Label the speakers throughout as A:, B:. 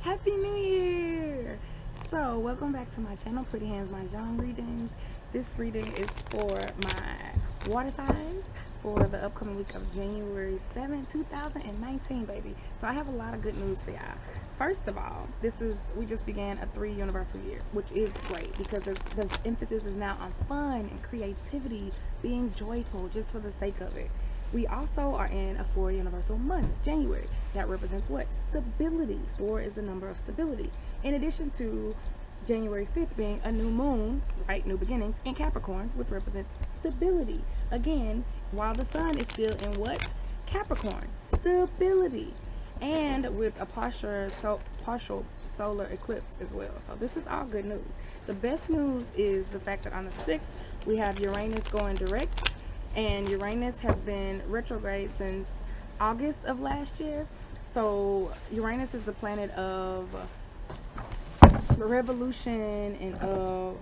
A: Happy New Year! So, welcome back to my channel, Pretty Hands Mah Jongg readings. This reading is for my water signs for the upcoming week of January 7, 2019, baby. So I have a lot of good news for y'all. First of all, we just began a 3 universal year, which is great because the emphasis is now on fun and creativity, being joyful just for the sake of it. We also are in a 4 universal month, January. That represents what? Stability. 4 is the number of stability. In addition to January 5th being a new moon, right, new beginnings, in Capricorn, which represents stability. Again, while the sun is still in what? Capricorn. Stability. And with a partial solar eclipse as well. So this is all good news. The best news is the fact that on the 6th, we have Uranus going direct. And Uranus has been retrograde since August of last year. So Uranus is the planet of revolution and of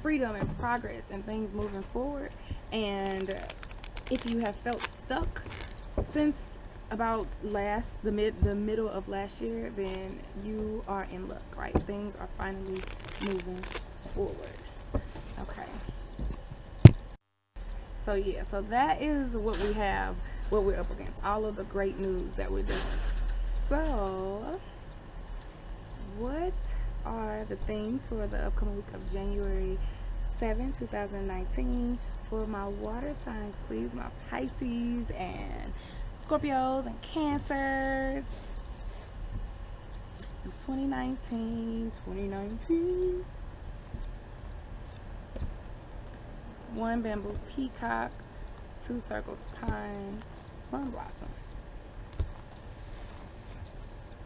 A: freedom and progress and things moving forward. And if you have felt stuck since about the middle of last year, then you are in luck, right? Things are finally moving forward. Okay. So yeah, so that is what we have, what we're up against, all of the great news that we're doing. So what are the themes for the upcoming week of January 7, 2019 for my water signs, please? My Pisces and Scorpios and Cancers. In 2019. 1 bamboo peacock, 2 circles pine, plum blossom.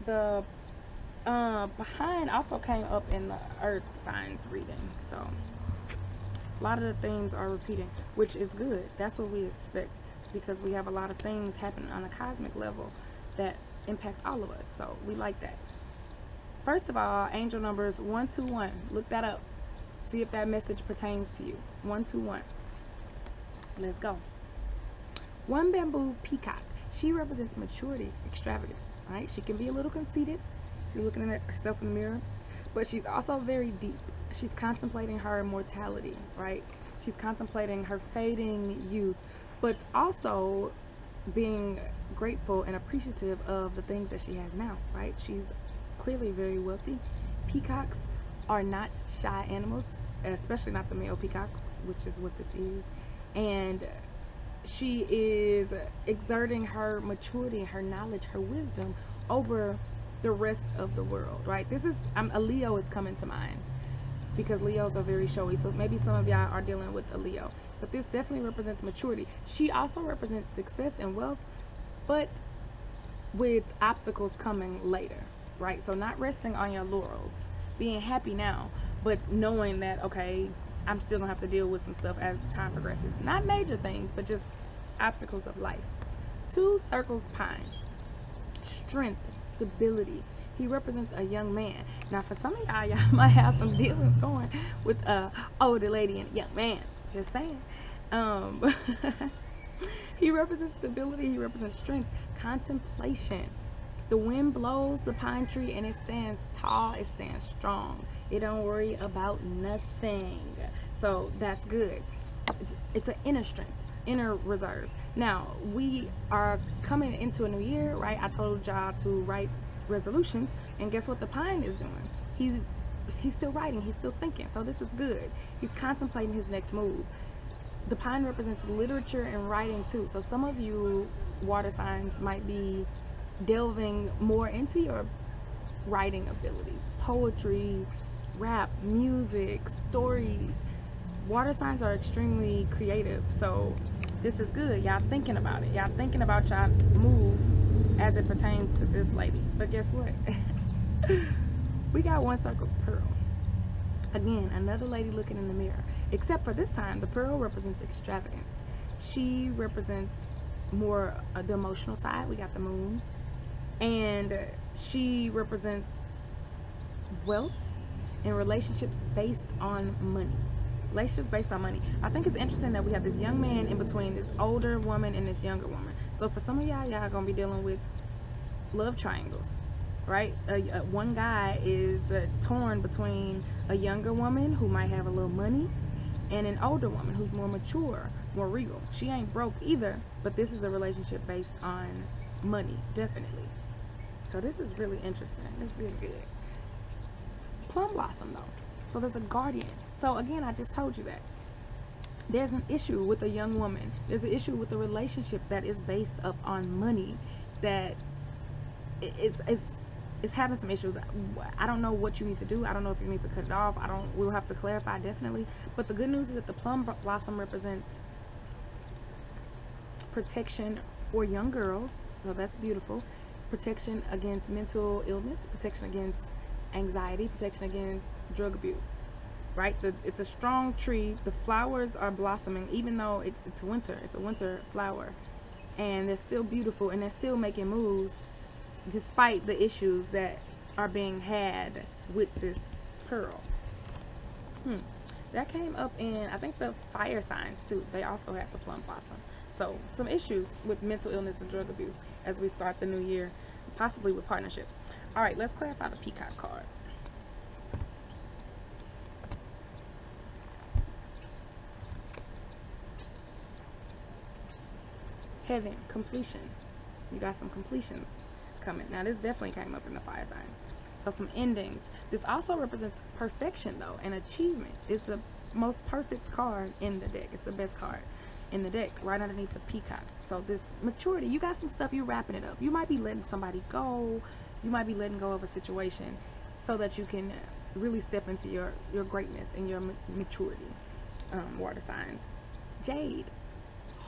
A: The behind also came up in the earth signs reading, so a lot of the themes are repeating, which is good. That's what we expect because we have a lot of things happening on a cosmic level that impact all of us, so we like that. First of all, angel numbers 121, look that up. See if that message pertains to you. 121. Let's go. 1 bamboo peacock. She represents maturity, extravagance. Right? She can be a little conceited. She's looking at herself in the mirror, but she's also very deep. She's contemplating her immortality, right? She's contemplating her fading youth, but also being grateful and appreciative of the things that she has now, right? She's clearly very wealthy. Peacocks are not shy animals, especially not the male peacocks, which is what this is. And she is exerting her maturity, her knowledge, her wisdom over the rest of the world, right? A Leo is coming to mind because Leos are very showy. So maybe some of y'all are dealing with a Leo, but this definitely represents maturity. She also represents success and wealth, but with obstacles coming later, right? So not resting on your laurels, being happy now, but knowing that, okay, I'm still gonna have to deal with some stuff as time progresses. Not major things, but just obstacles of life. 2 circles pine. Strength, stability. He represents a young man. Now for some of y'all might have some dealings going with a older lady and a young man. Just saying. He represents stability, he represents strength, contemplation. The wind blows the pine tree and it stands tall, it stands strong. It don't worry about nothing. So that's good. It's an inner strength, inner reserves. Now, we are coming into a new year, right? I told y'all to write resolutions, and guess what the pine is doing? He's still writing, he's still thinking. So this is good. He's contemplating his next move. The pine represents literature and writing too. So some of you water signs might be delving more into your writing abilities, poetry, rap, music, stories. Water signs are extremely creative, so this is good. Y'all thinking about it. Y'all thinking about y'all move as it pertains to this lady. But guess what? We got 1 circle pearl. Again, another lady looking in the mirror. Except for this time, the pearl represents extravagance. She represents more the emotional side. We got the moon. And she represents wealth and relationships based on money. Relationships based on money. I think it's interesting that we have this young man in between this older woman and this younger woman. So for some of y'all gonna be dealing with love triangles. right? One guy is torn between a younger woman who might have a little money and an older woman who's more mature, more regal. She ain't broke either, but this is a relationship based on money, definitely. So this is really interesting. This is really good. Plum blossom though. So there's a guardian. So again, I just told you that. There's an issue with a young woman. There's an issue with a relationship that is based up on money, that it's having some issues. I don't know what you need to do. I don't know if you need to cut it off. We'll have to clarify, definitely. But the good news is that the plum blossom represents protection for young girls. So that's beautiful. Protection against mental illness, protection against anxiety, protection against drug abuse, right? It's a strong tree. The flowers are blossoming, even though it's winter. It's a winter flower, and they're still beautiful, and they're still making moves despite the issues that are being had with this pearl. That came up in, I think, the fire signs too. They also have the plum blossom. So some issues with mental illness and drug abuse as we start the new year, possibly with partnerships. All right, let's clarify the peacock card. Heaven, completion. You got some completion coming. Now this definitely came up in the fire signs. So some endings. This also represents perfection though, and achievement. It's the most perfect card in the deck. It's the best card in the deck, right underneath the peacock. So this maturity, you got some stuff, you wrapping it up. You might be letting somebody go. You might be letting go of a situation so that you can really step into your greatness and your maturity. Water signs. Jade,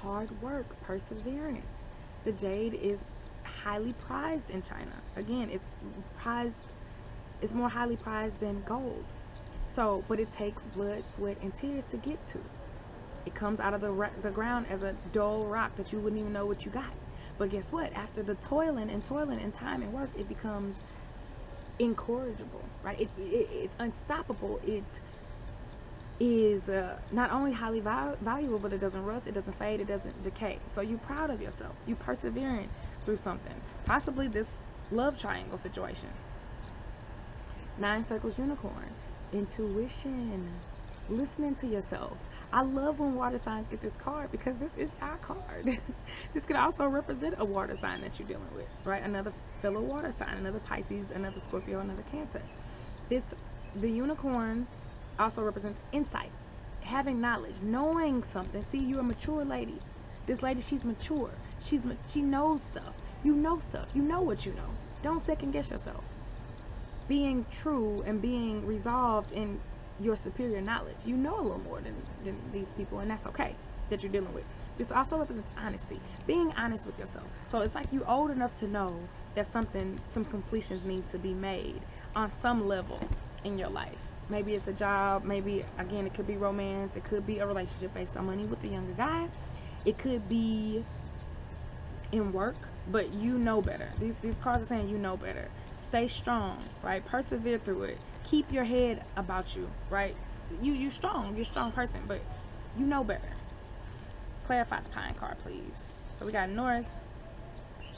A: hard work, perseverance. The jade is highly prized in China. Again, it's more highly prized than gold. So, but it takes blood, sweat, and tears to get to. It comes out of the ground as a dull rock that you wouldn't even know what you got. But guess what? After the toiling and time and work, it becomes incorrigible, right? It's unstoppable. It is not only highly valuable, but it doesn't rust, it doesn't fade, it doesn't decay. So you're proud of yourself. You're persevering through something. Possibly this love triangle situation. 9 circles unicorn. Intuition. Listening to yourself. I love when water signs get this card because this is our card. This could also represent a water sign that you're dealing with, right? Another fellow water sign, another Pisces, another Scorpio, another Cancer. The unicorn also represents insight, having knowledge, knowing something. See, you're a mature lady. This lady, she's mature. She knows stuff. You know stuff. You know what you know. Don't second guess yourself. Being true and being resolved in your superior knowledge. You know a little more than these people, and that's okay that you're dealing with. This also represents honesty, being honest with yourself. So it's like you're old enough to know that some completions need to be made on some level in your life. Maybe it's a job, maybe, again, it could be romance, it could be a relationship based on money with the younger guy, it could be in work, but you know better. These cards are saying you know better. Stay strong, right? Persevere through it. Keep your head about you, right? You're strong. You're a strong person, but you know better. Clarify the pine card, please. So we got North,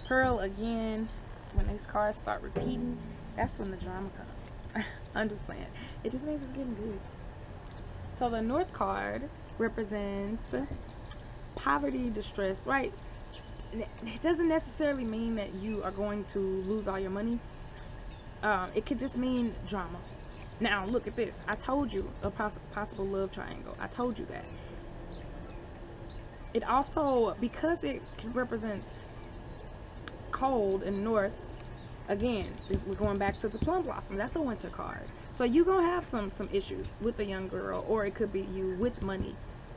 A: Pearl again. When these cards start repeating, that's when the drama comes. I'm just playing. It just means it's getting good. So the North card represents poverty, distress, right? It doesn't necessarily mean that you are going to lose all your money. It could just mean drama. Now, look at this. I told you a possible love triangle. I told you that. It also, because it represents cold and north, again, we're going back to the plum blossom. That's a winter card. So you're going to have some issues with a young girl, or it could be you with money,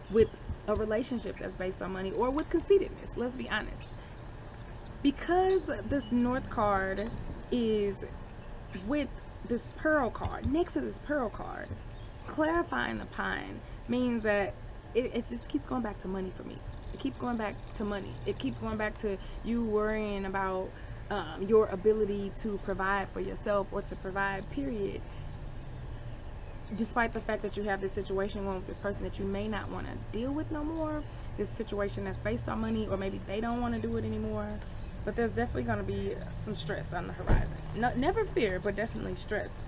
A: with a relationship that's based on money, or with conceitedness. Let's be honest. Because this north card is with this pearl card, next to this pearl card, clarifying the pine means that it just keeps going back to money for me. It keeps going back to money. It keeps going back to you worrying about your ability to provide for yourself, or to provide, period. Despite the fact that you have this situation going with this person that you may not want to deal with no more, this situation that's based on money, or maybe they don't want to do it anymore. But there's definitely going to be some stress on the horizon. No, never fear, but definitely stress.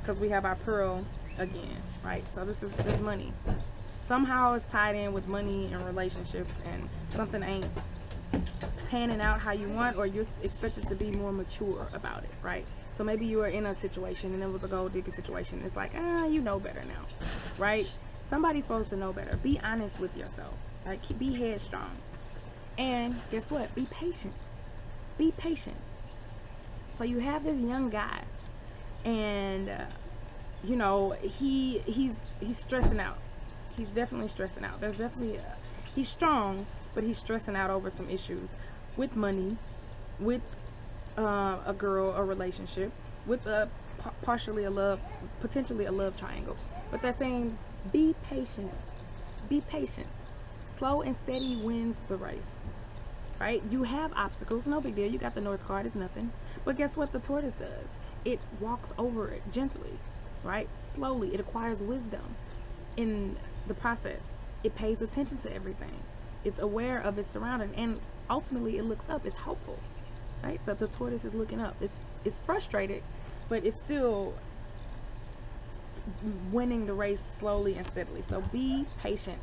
A: Because we have our pearl again, right? So there's money. Somehow it's tied in with money and relationships, and something ain't panning out how you want, or you're expected to be more mature about it, right? So maybe you were in a situation and it was a gold digger situation. It's like, you know better now, right? Somebody's supposed to know better. Be honest with yourself, right? Be headstrong. And guess what? Be patient. Be patient. So you have this young guy, and you know, he's stressing out. He's definitely stressing out. There's definitely he's strong, but he's stressing out over some issues with money, with a girl, a relationship, with partially a love, potentially a love triangle. But they're saying, be patient. Be patient. Slow and steady wins the race. Right? You have obstacles, no big deal. You got the North card, it's nothing. But guess what the tortoise does? It walks over it gently, right? Slowly. It acquires wisdom in the process. It pays attention to everything. It's aware of its surrounding, and ultimately it looks up. It's hopeful, right? That the tortoise is looking up. It's frustrated, but it's still winning the race slowly and steadily. So be patient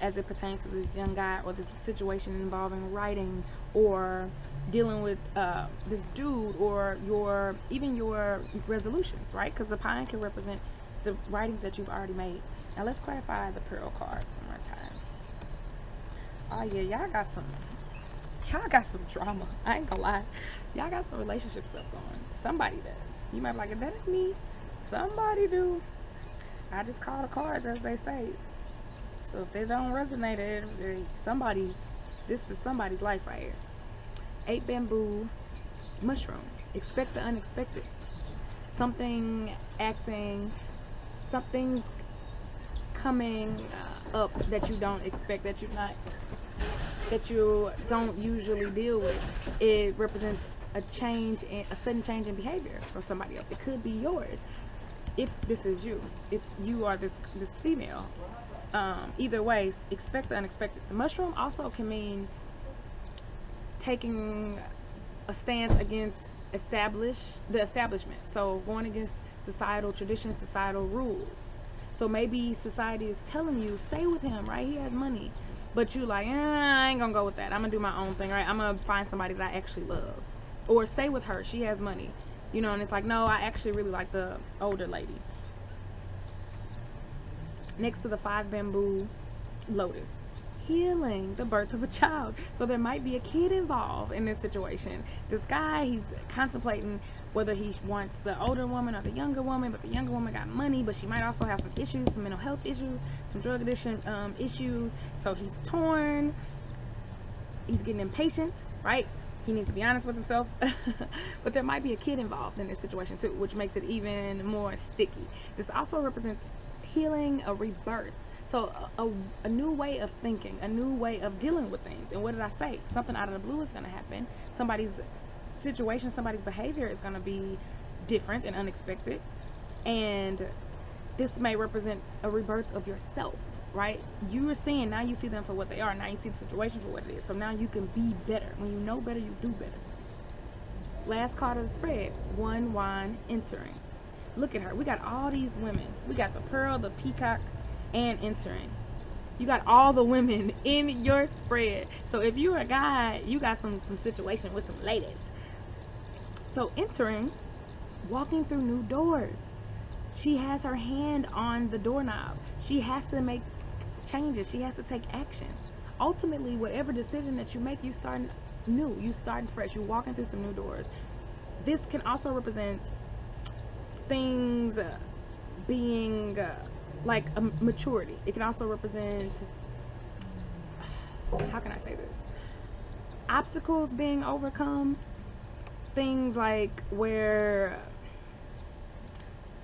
A: as it pertains to this young guy, or this situation involving writing, or dealing with this dude, or your resolutions, right? Because the pine can represent the writings that you've already made. Now let's clarify the pearl card one more time. Oh yeah, y'all got some drama. I ain't gonna lie, y'all got some relationship stuff going. Somebody does. You might be like, that ain't me. Somebody do. I just call the cards as they say. So if they don't resonate, this is somebody's life right here. 8 bamboo mushroom. Expect the unexpected. Something's coming up that you don't expect, that you don't usually deal with. It represents a sudden change in behavior for somebody else. It could be yours if this is you. If you are this female. Either way, expect the unexpected. The mushroom also can mean taking a stance against the establishment. So going against societal traditions, societal rules. So maybe society is telling you, stay with him, right? He has money. But you like, I ain't gonna go with that. I'm gonna do my own thing, right? I'm gonna find somebody that I actually love. Or stay with her, she has money. You know, and it's like, no, I actually really like the older lady. Next to the 5 bamboo lotus. Healing, the birth of a child. So there might be a kid involved in this situation. This guy, he's contemplating whether he wants the older woman or the younger woman, but the younger woman got money, but she might also have some issues, some mental health issues, some drug addiction issues. So he's torn. He's getting impatient, right? He needs to be honest with himself. But there might be a kid involved in this situation too, which makes it even more sticky. This also represents healing, a rebirth. So a new way of thinking, a new way of dealing with things. And what did I say? Something out of the blue is going to happen. Somebody's situation, somebody's behavior is going to be different and unexpected. And this may represent a rebirth of yourself, right? You are seeing, now you see them for what they are. Now you see the situation for what it is. So now you can be better. When you know better, you do better. Last card of the spread, 1 wand entering. Look at her. We got all these women. We got the pearl, the peacock, and entering. You got all the women in your spread. So if you're a guy, you got some situation with some ladies. So entering, walking through new doors. She has her hand on the doorknob. She has to make changes. She has to take action. Ultimately, whatever decision that you make, you starting new. You starting fresh. You're walking through some new doors. This can also represent things being like a maturity. It can also represent, how can I say this? Obstacles being overcome. Things like where,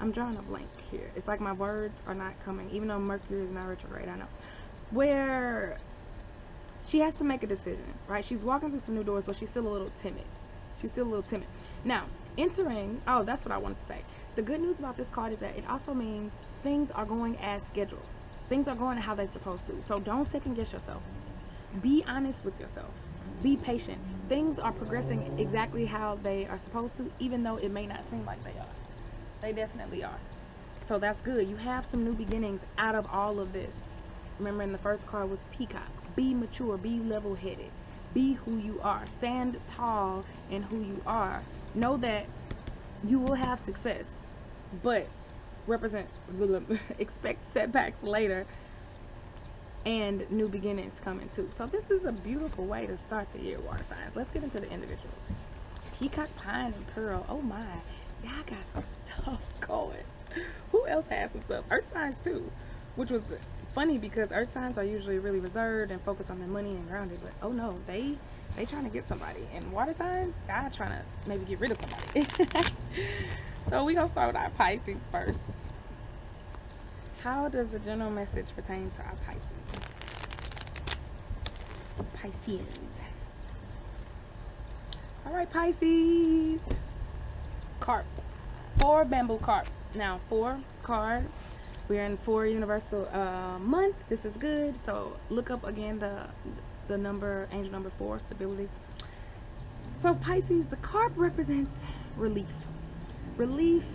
A: I'm drawing a blank here. It's like my words are not coming, even though Mercury is not retrograde, I know. Where she has to make a decision, right? She's walking through some new doors, but she's still a little timid. Now, entering, oh, that's what I wanted to say. The good news about this card is that it also means things are going as scheduled. Things are going how they're supposed to. So don't second guess yourself. Be honest with yourself. Be patient. Things are progressing exactly how they are supposed to, even though it may not seem like they are. They definitely are. So that's good. You have some new beginnings out of all of this. Remember, in the first card was Peacock. Be mature, be level headed, be who you are, stand tall in who you are. Know that you will have success, but expect setbacks later and new beginnings coming too. So this is a beautiful way to start the year, water signs. Let's get into the individuals. Peacock, Pine, and Pearl. Oh my, y'all got some stuff going. Who else has some stuff? Earth signs too, which was funny because earth signs are usually really reserved and focused on their money and grounded, but oh no, they trying to get somebody. And water signs, God trying to maybe get rid of somebody. So we gonna start with our Pisces first. How does the general message pertain to our Pisces? Pisceans. All right, Pisces. Carp. 4 bamboo carp. Now 4 card. We're in 4 universal month. This is good. So look up again the number, angel number 4, stability. So Pisces, the carp represents relief. Relief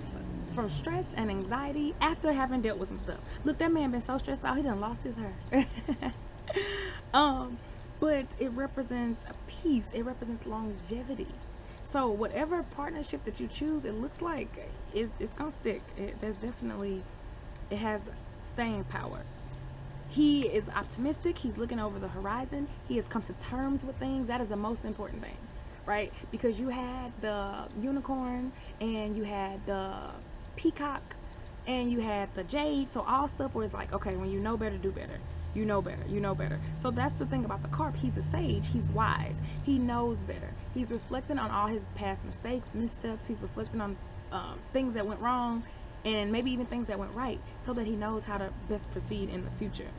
A: from stress and anxiety after having dealt with some stuff. Look, that man been so stressed out, he done lost his hair. But it represents a peace. It represents longevity. So whatever partnership that you choose, it looks like it's gonna stick. It has staying power. He is optimistic. He's looking over the horizon. He has come to terms with things. That is the most important thing, right? Because you had the unicorn and you had the peacock and you had the jade. So all stuff where it's like, okay, when you know better, do better. You know better. You know better. So that's the thing about the carp. He's a sage. He's wise. He knows better. He's reflecting on all his past mistakes, missteps. He's reflecting on things that went wrong and maybe even things that went right so that he knows how to best proceed in the future.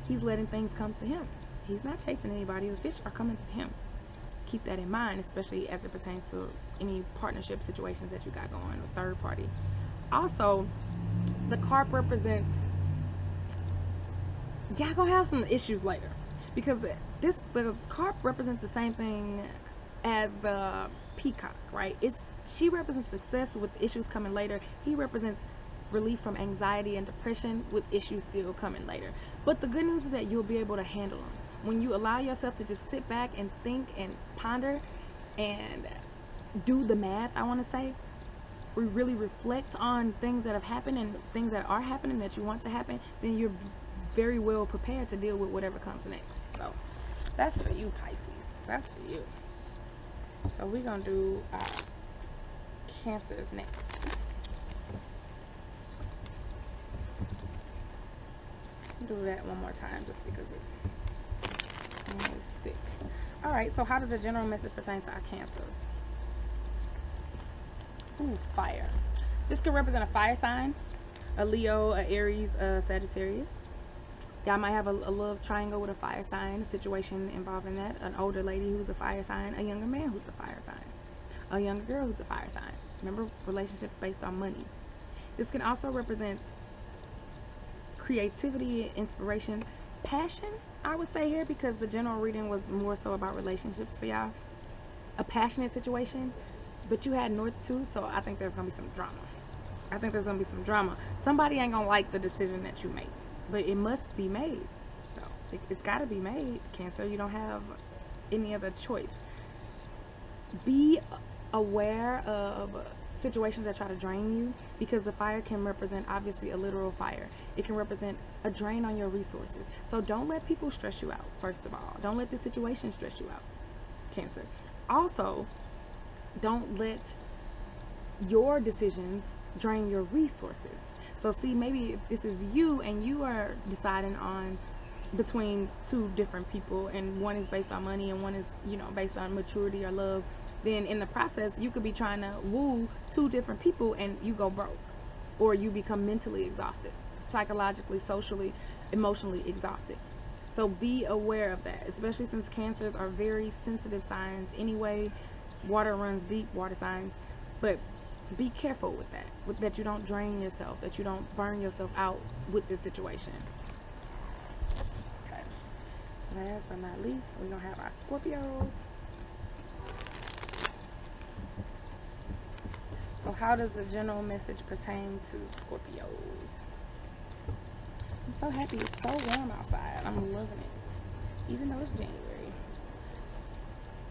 A: He's letting things come to him. He's not chasing anybody. The fish are coming to him. Keep that in mind, especially as it pertains to any partnership situations that you got going with third party. Also, the carp represents, y'all gonna have some issues later because the carp represents the same thing as the peacock, right? She represents success with issues coming later. He represents relief from anxiety and depression with issues still coming later. But the good news is that you'll be able to handle them when you allow yourself to just sit back and think and ponder and do the math. I want to say we really reflect on things that have happened and things that are happening that you want to happen, then you're very well prepared to deal with whatever comes next. So that's for you, Pisces. That's for you. So we're gonna do Cancers next. Do that one more time just because it may stick. All right, so how does the general message pertain to our Cancers? Ooh, fire. This could represent a fire sign, a Leo, a Aries, a Sagittarius. Y'all might have a love triangle with a fire sign, a situation involving that. An older lady who's a fire sign, a younger man who's a fire sign, a younger girl who's a fire sign. Remember, relationships based on money. This can also represent creativity, inspiration, passion, I would say here, because the general reading was more so about relationships for y'all. A passionate situation, but you had North too, so I think there's going to be some drama. Somebody ain't going to like the decision that you make, but it must be made. So it's got to be made, Cancer. You don't have any other choice. Be aware of situations that try to drain you, because the fire can represent obviously a literal fire. It can represent a drain on your resources. So don't let people stress you out. First of all, don't let the situation stress you out, Cancer. Also, don't let your decisions drain your resources. So see, maybe if this is you and you are deciding on between 2 different people and one is based on money and one is, based on maturity or love, then in the process you could be trying to woo 2 different people and you go broke, or you become mentally exhausted, psychologically, socially, emotionally exhausted. So be aware of that, especially since Cancers are very sensitive signs anyway. Water runs deep, water signs. But be careful with that you don't drain yourself, that you don't burn yourself out with this situation. Okay. Last but not least, we're going to have our Scorpios. So how does the general message pertain to Scorpios? I'm so happy it's so warm outside. I'm loving it, even though it's January.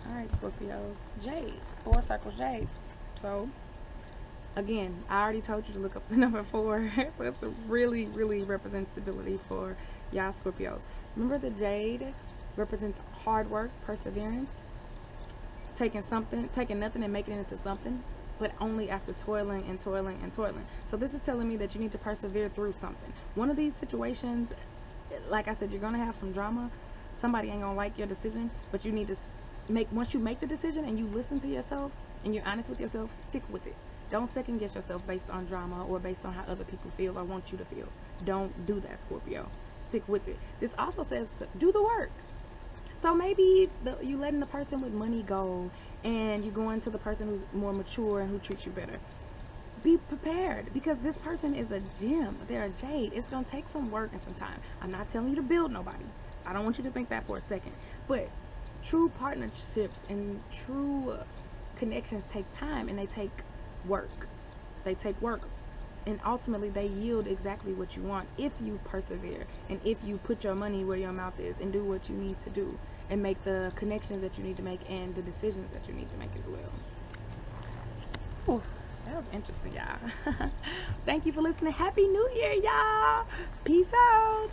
A: All right, Scorpios. Jade. 4 circles jade. So, again, I already told you to look up the number 4. So it's really, really represents stability for y'all Scorpios. Remember, the jade represents hard work, perseverance, taking nothing and making it into something, but only after toiling and toiling and toiling. So this is telling me that you need to persevere through something. One of these situations, like I said, you're gonna have some drama. Somebody ain't gonna like your decision, but you need to once you make the decision and you listen to yourself and you're honest with yourself, stick with it. Don't second guess yourself based on drama or based on how other people feel or want you to feel. Don't do that, Scorpio. Stick with it. This also says to do the work. So maybe you letting the person with money go and you're going to the person who's more mature and who treats you better. Be prepared, because this person is a gem. They're a jade. It's going to take some work and some time. I'm not telling you to build nobody. I don't want you to think that for a second. But true partnerships and true connections take time, and they take work. They take work. And ultimately, they yield exactly what you want if you persevere and if you put your money where your mouth is and do what you need to do and make the connections that you need to make and the decisions that you need to make as well. Ooh, that was interesting, y'all. Thank you for listening. Happy New Year, y'all. Peace out.